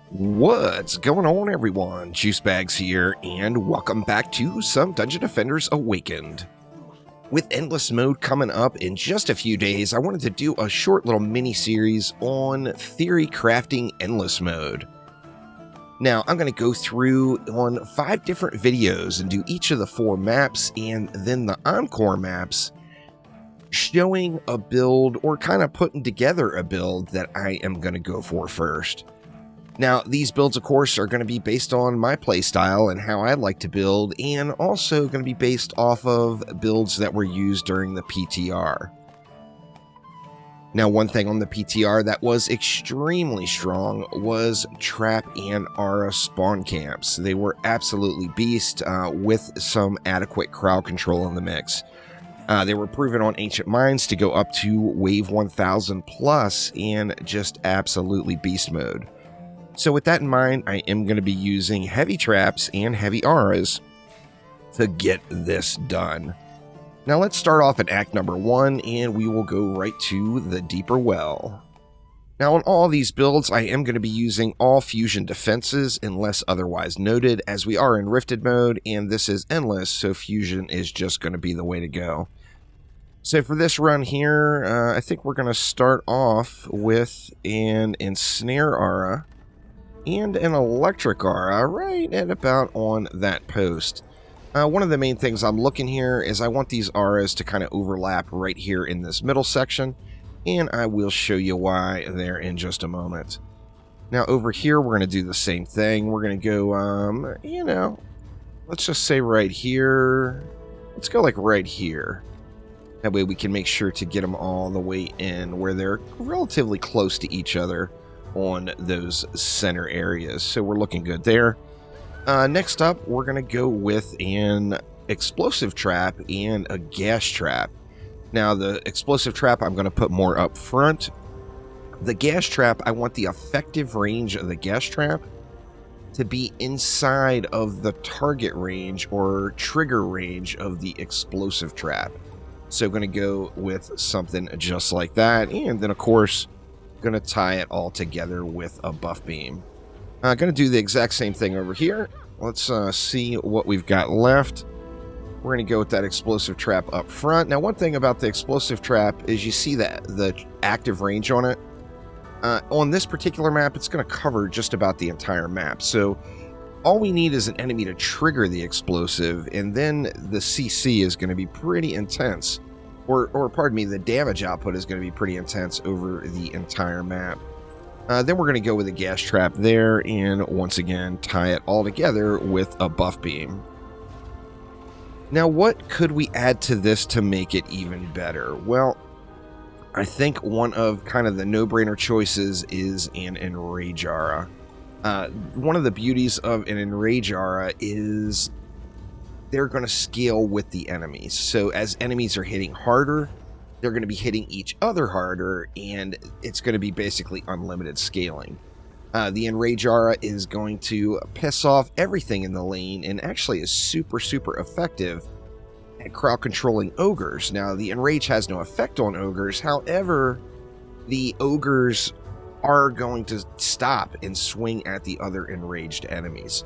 What's going on, everyone? Juicebags here, and welcome back to some Dungeon Defenders Awakened. With Endless Mode coming up in just a few days, I wanted to do a short little mini-series on theory crafting Endless Mode. Now, I'm going to go through on 5 different videos and do each of the 4 maps and then the Encore maps, showing a build or kind of putting together a build that I am going to go for first. Now, these builds, of course, are going to be based on my playstyle and how I like to build, and also going to be based off of builds that were used during the PTR. Now, one thing on the PTR that was extremely strong was Trap and Aura spawn camps. They were absolutely beast with some adequate crowd control in the mix. They were proven on Ancient Mines to go up to Wave 1000 plus and just absolutely beast mode. So with that in mind, I am going to be using heavy traps and heavy auras to get this done. Now let's start off at Act number 1, and we will go right to the Deeper Well. Now on all these builds, I am going to be using all fusion defenses unless otherwise noted, as we are in Rifted mode, and this is endless, so fusion is just going to be the way to go. So for this run here, I think we're going to start off with an Ensnare Aura and an Electric Aura right at about on that post. One of the main things I'm looking here is I want these auras to kind of overlap right here in this middle section, and I will show you why there in just a moment. Now over here we're going to do the same thing. We're going to go, let's just say right here. Let's go like right here. That way we can make sure to get them all the way in where they're relatively close to each other on those center areas. So we're looking good there. Next up, we're going to go with an explosive trap and a gas trap. Now, the explosive trap, I'm going to put more up front. The gas trap, I want the effective range of the gas trap to be inside of the target range or trigger range of the explosive trap. So going to go with something just like that. And then, of course, going to tie it all together with a buff beam. Going to do the exact same thing over here. Let's see what we've got left. We're going to go with that explosive trap up front. Now, one thing about the explosive trap is you see that the active range on it. On this particular map, it's going to cover just about the entire map. So all we need is an enemy to trigger the explosive, and then the CC is going to be pretty intense. Or pardon me, the damage output is going to be pretty intense over the entire map. Then we're going to go with a gas trap there, and once again, tie it all together with a buff beam. Now, what could we add to this to make it even better? Well, I think one of kind of the no-brainer choices is an Enrage Aura. One of the beauties of an Enrage Aura is they're going to scale with the enemies. So as enemies are hitting harder, they're going to be hitting each other harder, and it's going to be basically unlimited scaling. The Enrage Aura is going to piss off everything in the lane and actually is super, super effective at crowd controlling ogres. Now, the Enrage has no effect on ogres. However, the ogres are going to stop and swing at the other enraged enemies.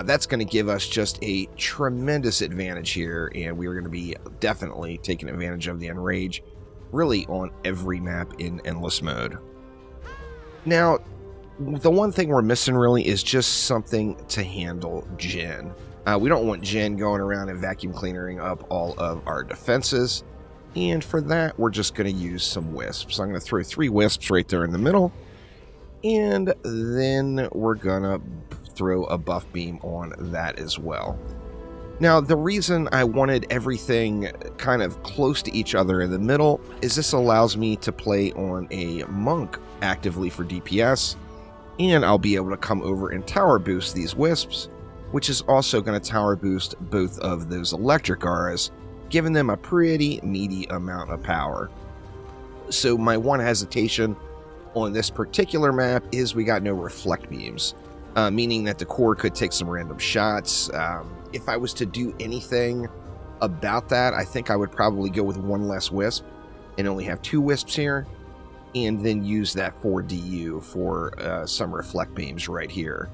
That's going to give us just a tremendous advantage here, and we are going to be definitely taking advantage of the Enrage really on every map in Endless Mode. Now, the one thing we're missing really is just something to handle Jin. We don't want Jin going around and vacuum cleaning up all of our defenses, and for that, we're just going to use some wisps. I'm going to throw 3 wisps right there in the middle, and then we're going to throw a buff beam on that as well. Now, the reason I wanted everything kind of close to each other in the middle is this allows me to play on a monk actively for DPS, and I'll be able to come over and tower boost these wisps, which is also going to tower boost both of those electric auras, giving them a pretty meaty amount of power. So my one hesitation on this particular map is we got no reflect beams. Meaning that the core could take some random shots. If I was to do anything about that, I think I would probably go with 1 less wisp and only have 2 wisps here. and then use that 4 DU for some reflect beams right here.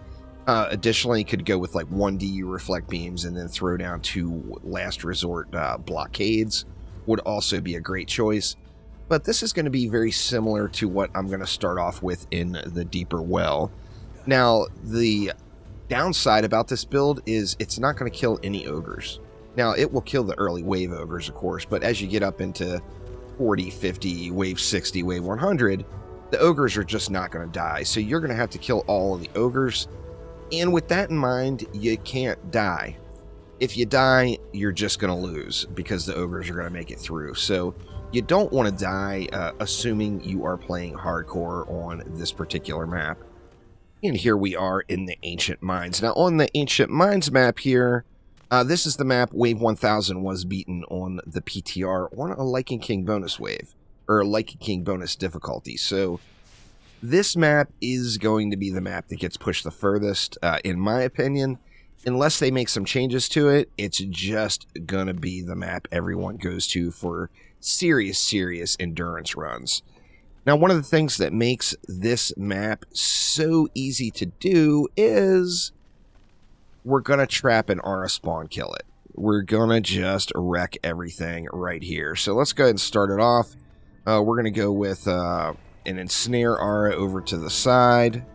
Additionally, you could go with like 1 DU reflect beams and then throw down 2 last resort blockades. Would also be a great choice. But this is going to be very similar to what I'm going to start off with in the deeper well. Now, the downside about this build is it's not going to kill any ogres. Now, it will kill the early wave ogres, of course, but as you get up into 40, 50, wave 60, wave 100, the ogres are just not going to die. So you're going to have to kill all of the ogres. And with that in mind, you can't die. If you die, you're just going to lose because the ogres are going to make it through. So you don't want to die, assuming you are playing hardcore on this particular map. And here we are in the Ancient Mines. Now, on the Ancient Mines map here, this is the map Wave 1000 was beaten on the PTR on a Lichen King bonus wave, or a Lichen King bonus difficulty. So this map is going to be the map that gets pushed the furthest, in my opinion. Unless they make some changes to it, it's just going to be the map everyone goes to for serious endurance runs. Now, one of the things that makes this map so easy to do is we're going to trap an aura spawn kill it. We're going to just wreck everything right here. So let's go ahead and start it off. We're going to go with an ensnare aura over to the side.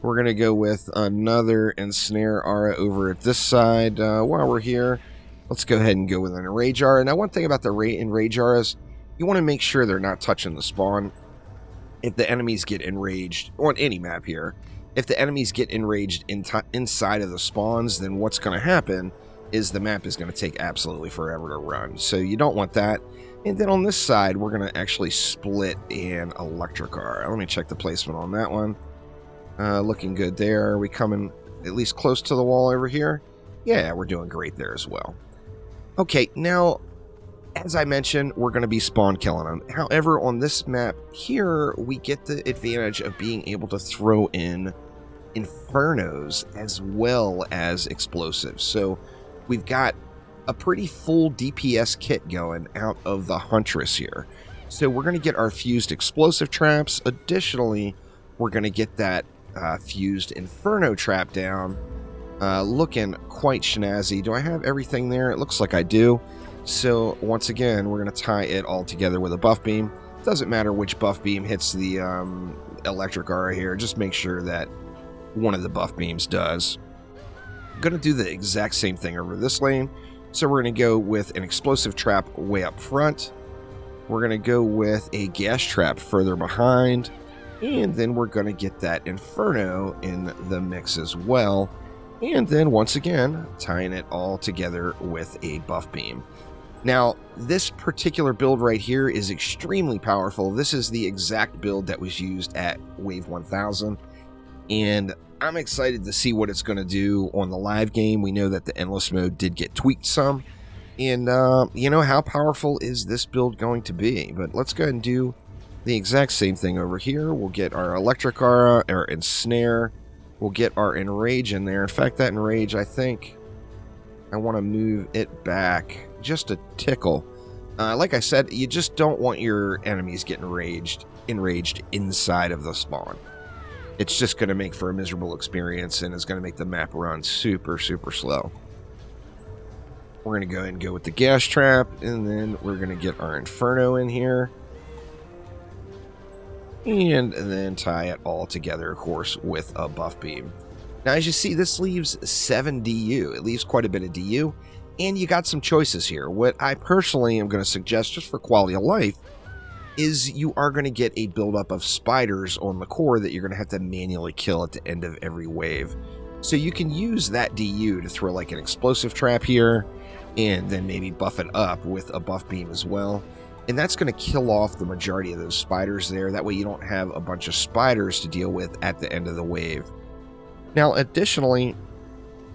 We're going to go with another ensnare aura over at this side. While we're here, let's go ahead and go with an enrage aura. Now, one thing about the enrage auras, you want to make sure they're not touching the spawn. If the enemies get enraged, on any map here, if the enemies get enraged inside of the spawns, then what's going to happen is the map is going to take absolutely forever to run. So you don't want that. And then on this side, we're going to actually split an electric aura. Let me check the placement on that one. Looking good there. Are we coming at least close to the wall over here? Yeah, we're doing great there as well. Okay, now, as I mentioned, we're going to be spawn killing them. However, on this map here, we get the advantage of being able to throw in infernos as well as explosives. So we've got a pretty full DPS kit going out of the Huntress here. So we're going to get our fused explosive traps. Additionally, we're going to get that fused inferno trap down. Looking quite snazzy. Do I have everything there? It looks like I do. So once again, we're going to tie it all together with a buff beam. Doesn't matter which buff beam hits the electric aura here. Just make sure that one of the buff beams does. I'm going to do the exact same thing over this lane. So we're going to go with an explosive trap way up front. We're going to go with a gas trap further behind. And then we're going to get that inferno in the mix as well. And then once again, tying it all together with a buff beam. Now, this particular build right here is extremely powerful. This is the exact build that was used at Wave 1000. And I'm excited to see what it's going to do on the live game. We know that the Endless mode did get tweaked some. And, you know, how powerful is this build going to be? But let's go ahead and do the exact same thing over here. We'll get our electric aura, or ensnare. We'll get our enrage in there. In fact, that enrage, I think I want to move it back just a tickle. Like I said, you just don't want your enemies getting enraged inside of the spawn. It's just going to make for a miserable experience, and it's going to make the map run super slow. We're going to go ahead and go with the gas trap, and then we're going to get our inferno in here. And then tie it all together, of course, with a buff beam. Now, as you see, this leaves 7 DU. It leaves quite a bit of DU, and you got some choices here. What I personally am going to suggest, just for quality of life, is you are going to get a buildup of spiders on the core that you're going to have to manually kill at the end of every wave. So you can use that DU to throw like an explosive trap here, and then maybe buff it up with a buff beam as well. And that's going to kill off the majority of those spiders there. That way you don't have a bunch of spiders to deal with at the end of the wave. Now, additionally,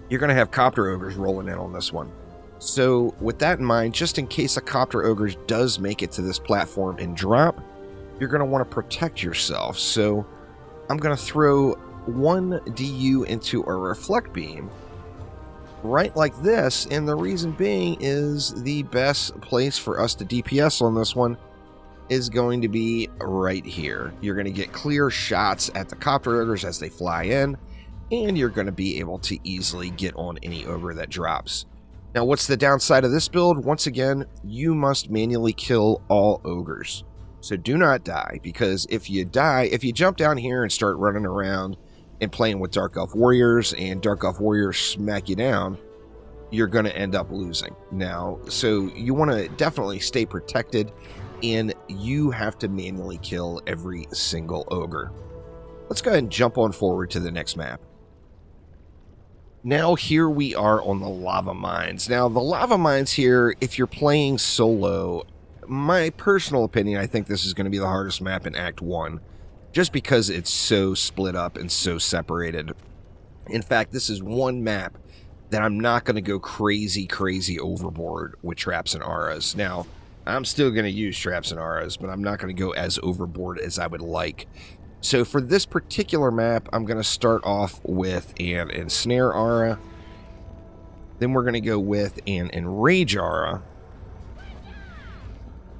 you're going to have copter ogres rolling in on this one. So with that in mind, just in case a copter ogre does make it to this platform and drop, you're going to want to protect yourself. So I'm going to throw 1 DU into a reflect beam right like this, and the reason being is the best place for us to DPS on this one is going to be right here. You're going to get clear shots at the copter ogres as they fly in, and you're going to be able to easily get on any ogre that drops. Now, what's the downside of this build? Once again, you must manually kill all ogres. So do not die, because if you die, if you jump down here and start running around and playing with Dark Elf Warriors, and Dark Elf Warriors smack you down, you're going to end up losing. Now, so you want to definitely stay protected, and you have to manually kill every single ogre. Let's go ahead and jump on forward to the next map. Now here we are on the lava mines. Now the lava mines here, if you're playing solo, my personal opinion, I think this is going to be the hardest map in Act 1, just because it's so split up and so separated. In fact, this is one map that I'm not going to go crazy overboard with traps and auras. Now, I'm still going to use traps and auras, but I'm not going to go as overboard as I would like. So for this particular map, I'm going to start off with an Ensnare Aura. Then we're going to go with an Enrage Aura.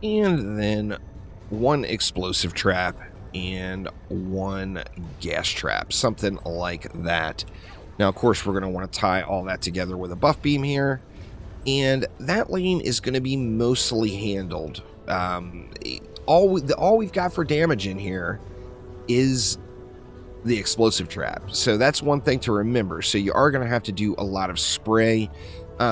And then one Explosive Trap and one Gas Trap. Something like that. Now, of course, we're going to want to tie all that together with a Buff Beam here. And that lane is going to be mostly handled. All we've got for damage in here is the Explosive Trap. So that's one thing to remember. So you are going to have to do a lot of spray.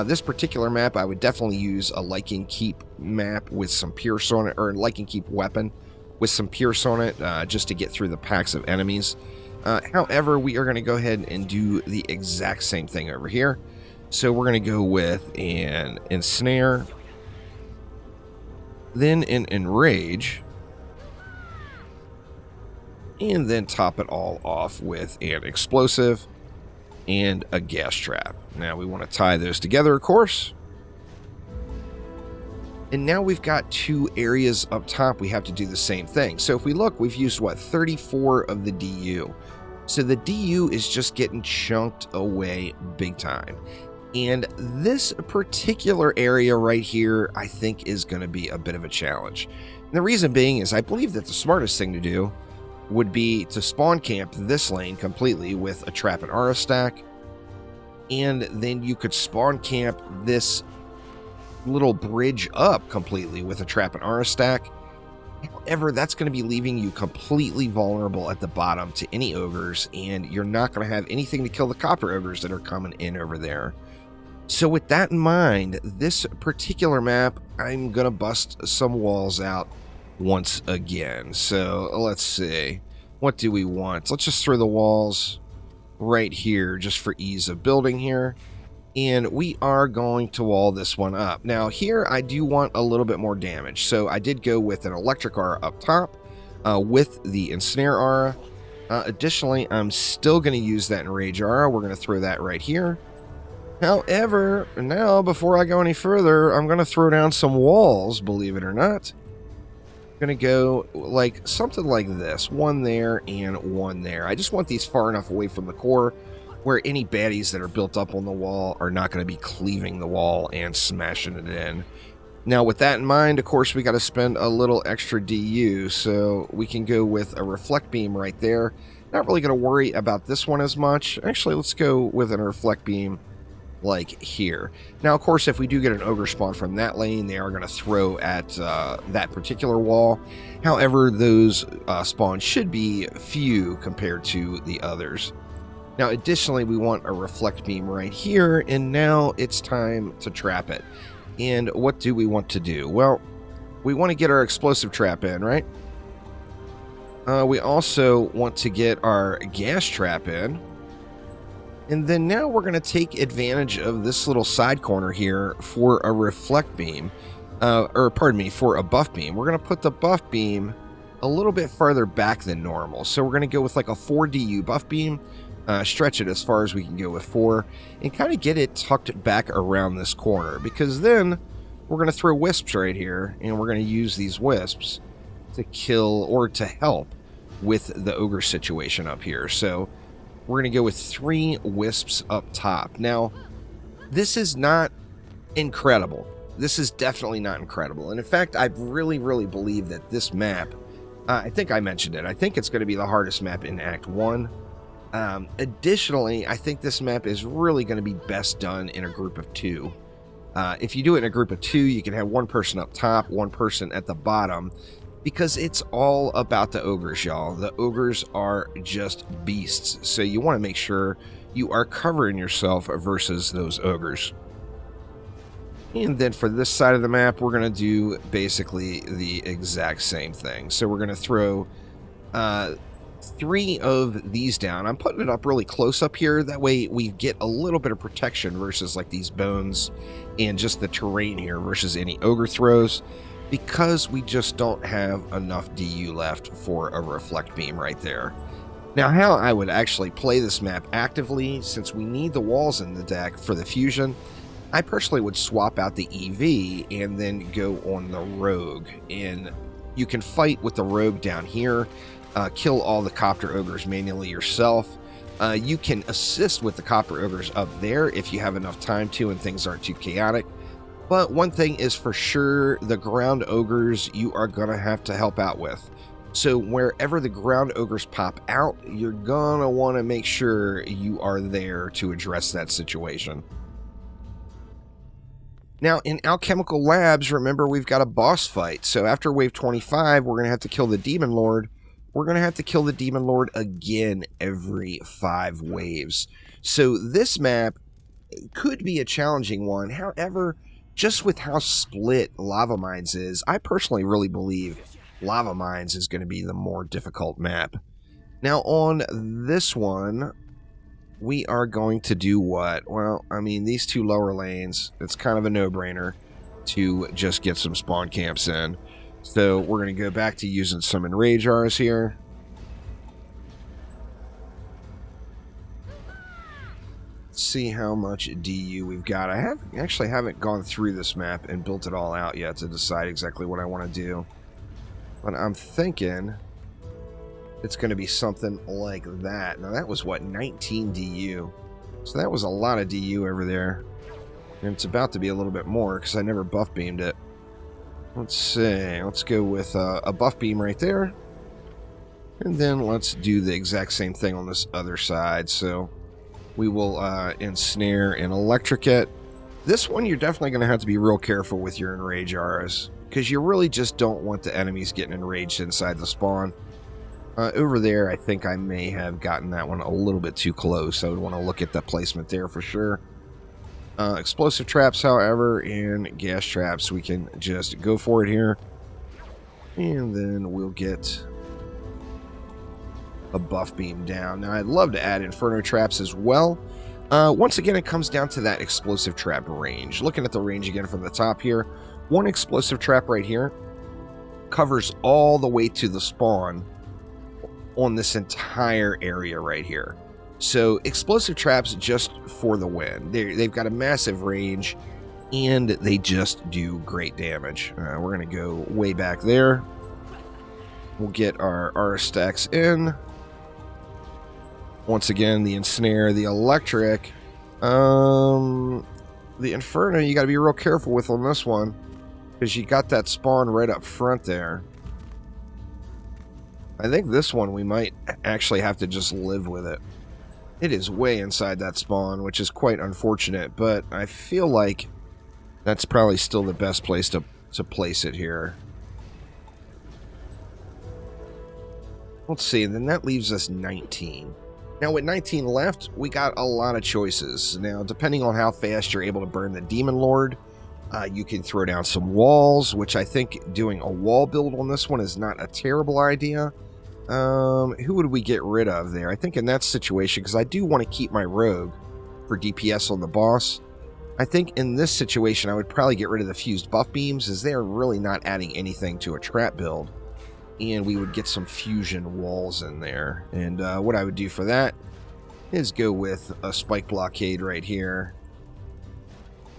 This particular map, I would definitely use a Lichen Keep map with some Pierce on it, or a Lichen Keep weapon with some Pierce on it, just to get through the packs of enemies. However, we are going to go ahead and do the exact same thing over here. So we're going to go with an Ensnare, then an Enrage, and then top it all off with an Explosive and a Gas Trap. Now we want to tie those together, of course. And now we've got two areas up top we have to do the same thing. So if we look, we've used, what, 34 of the DU. So the DU is just getting chunked away big time. And this particular area right here, I think, is going to be a bit of a challenge. And the reason being is I believe that the smartest thing to do would be to spawn camp this lane completely with a Trap and Aura stack, and then you could spawn camp this little bridge up completely with a Trap and Aura stack. However, that's going to be leaving you completely vulnerable at the bottom to any ogres, and you're not going to have anything to kill the copper ogres that are coming in over there. So with that in mind, this particular map, I'm going to bust some walls out once again. So let's see, what do we want? Let's just throw the walls right here just for ease of building here, and we are going to wall this one up. Now here I do want a little bit more damage, so I did go with an Electric Aura up top with the Ensnare Aura. Additionally, I'm still going to use that Enrage Aura. We're going to throw that right here. However, now before I go any further, I'm going to throw down some walls, believe it or not. Going to go like something like this, one there and one there. I just want these far enough away from the core where any baddies that are built up on the wall are not going to be cleaving the wall and smashing it in. Now with that in mind, of course, we got to spend a little extra DU, so we can go with a Reflect Beam right there. Not really going to worry about this one as much. Actually, let's go with a Reflect Beam like here. Now, of course, if we do get an ogre spawn from that lane, they are going to throw at that particular wall. However, those spawns should be few compared to the others. Now, additionally, we want a Reflect Beam right here, and now it's time to trap it. And what do we want to do? Well, we want to get our Explosive Trap in, right? We also want to get our Gas Trap in. And then now we're going to take advantage of this little side corner here for a Reflect Beam, or pardon me, for a Buff Beam. We're going to put the Buff Beam a little bit farther back than normal. So we're going to go with like a 4 DU Buff Beam, stretch it as far as we can go with 4, and kind of get it tucked back around this corner, because then we're going to throw Wisps right here, and we're going to use these Wisps to kill or to help with the ogre situation up here. So we're going to go with 3 Wisps up top. Now, this is not incredible. This is definitely not incredible. And in fact, I really, really believe that this map, I think I mentioned it, I think it's going to be the hardest map in Act 1. Additionally, I think this map is really going to be best done in a group of 2. If you do it in a group of 2, you can have one person up top, one person at the bottom, because it's all about the ogres, y'all. The ogres are just beasts, so you want to make sure you are covering yourself versus those ogres. And then for this side of the map, we're going to do basically the exact same thing. So we're going to throw 3 of these down. I'm putting it up really close up here. That way we get a little bit of protection versus like these bones and just the terrain here versus any ogre throws, because we just don't have enough DU left for a reflect beam right there. Now, how I would actually play this map actively, since we need the walls in the deck for the fusion, I personally would swap out the EV and then go on the rogue. And you can fight with the rogue down here, kill all the copter ogres manually yourself. You can assist with the copper ogres up there if you have enough time to and things aren't too chaotic. But one thing is for sure, the ground ogres you are going to have to help out with. So wherever the ground ogres pop out, you're going to want to make sure you are there to address that situation. Now, in Alchemical Labs, remember, we've got a boss fight. So after wave 25, we're going to have to kill the Demon Lord. We're going to have to kill the Demon Lord again every 5 waves. So this map could be a challenging one. However, just with how split Lava Mines is, I personally really believe Lava Mines is going to be the more difficult map. Now, on this one, we are going to do what? Well, I mean, these 2 lower lanes, it's kind of a no-brainer to just get some spawn camps in. So we're going to go back to using some enrage jars here. Let's see how much DU we've got. I actually haven't gone through this map and built it all out yet to decide exactly what I want to do. But I'm thinking it's going to be something like that. Now, that was, what, 19 DU. So that was a lot of DU over there. And it's about to be a little bit more because I never buff beamed it. Let's see. Let's go with a buff beam right there. And then let's do the exact same thing on this other side. So we will ensnare and electric it. This one, you're definitely going to have to be real careful with your enrage auras, because you really just don't want the enemies getting enraged inside the spawn. Over there, I think I may have gotten that one a little bit too close. I would want to look at the placement there for sure. Explosive traps, however, and gas traps, we can just go for it here. And then we'll get a buff beam down. Now, I'd love to add inferno traps as well. Once again, it comes down to that explosive trap range. Looking at the range again from the top here, one explosive trap right here covers all the way to the spawn on this entire area right here. So explosive traps just for the win. They've got a massive range and they just do great damage. We're going to go way back there. We'll get our stacks in. Once again, the ensnare, the electric, the inferno, you got to be real careful with on this one, because you got that spawn right up front there. I think this one we might actually have to just live with it. It is way inside that spawn, which is quite unfortunate, but I feel like that's probably still the best place to place it here. Let's see, and then that leaves us 19. Now, with 19 left, we got a lot of choices. Now, depending on how fast you're able to burn the Demon Lord, you can throw down some walls, which I think doing a wall build on this one is not a terrible idea. Who would we get rid of there? I think in that situation, because I do want to keep my rogue for DPS on the boss, I think in this situation I would probably get rid of the fused buff beams, as they're really not adding anything to a trap build. And we would get some fusion walls in there. And what I would do for that is go with a spike blockade right here.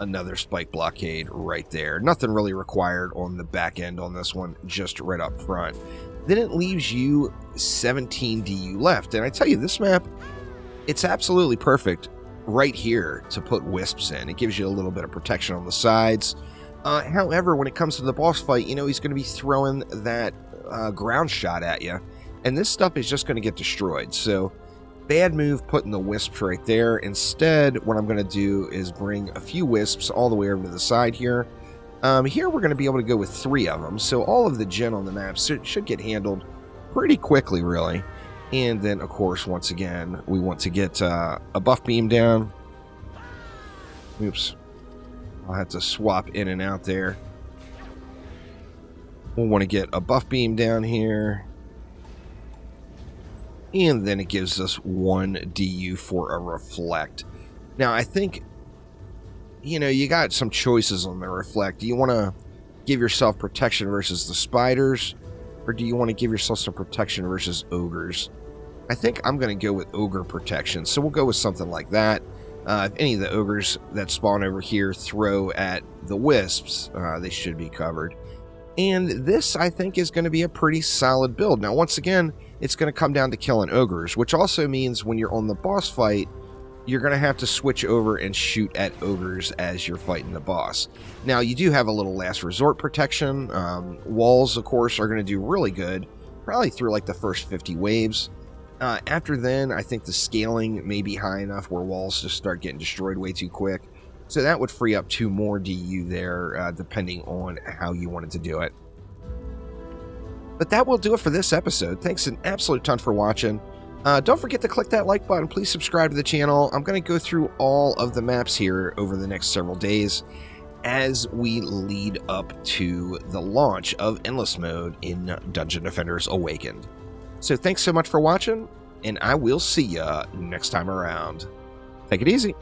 Another spike blockade right there. Nothing really required on the back end on this one, just right up front. Then it leaves you 17 DU left. And I tell you, this map, it's absolutely perfect right here to put wisps in. It gives you a little bit of protection on the sides. However, when it comes to the boss fight, you know, he's going to be throwing that ground shot at you. And this stuff is just going to get destroyed. So, bad move putting the wisps right there. Instead, what I'm going to do is bring a few wisps all the way over to the side here. Here we're going to be able to go with 3 of them. So, all of the gen on the map should get handled pretty quickly, really. And then, of course, once again, we want to get a buff beam down. Oops. I'll have to swap in and out there. We'll want to get a buff beam down here. And then it gives us 1 DU for a reflect. Now, I think, you know, you got some choices on the reflect. Do you want to give yourself protection versus the spiders? Or do you want to give yourself some protection versus ogres? I think I'm going to go with ogre protection. So we'll go with something like that. If any of the ogres that spawn over here throw at the wisps, they should be covered. And this, I think, is going to be a pretty solid build. Now, once again, it's going to come down to killing ogres, which also means when you're on the boss fight, you're going to have to switch over and shoot at ogres as you're fighting the boss. Now, you do have a little last resort protection. Walls, of course, are going to do really good, probably through like the first 50 waves. After then, I think the scaling may be high enough where walls just start getting destroyed way too quick. So that would free up 2 more DU there, depending on how you wanted to do it. But that will do it for this episode. Thanks an absolute ton for watching. Don't forget to click that like button. Please subscribe to the channel. I'm going to go through all of the maps here over the next several days as we lead up to the launch of Endless Mode in Dungeon Defenders Awakened. So thanks so much for watching, and I will see ya next time around. Take it easy.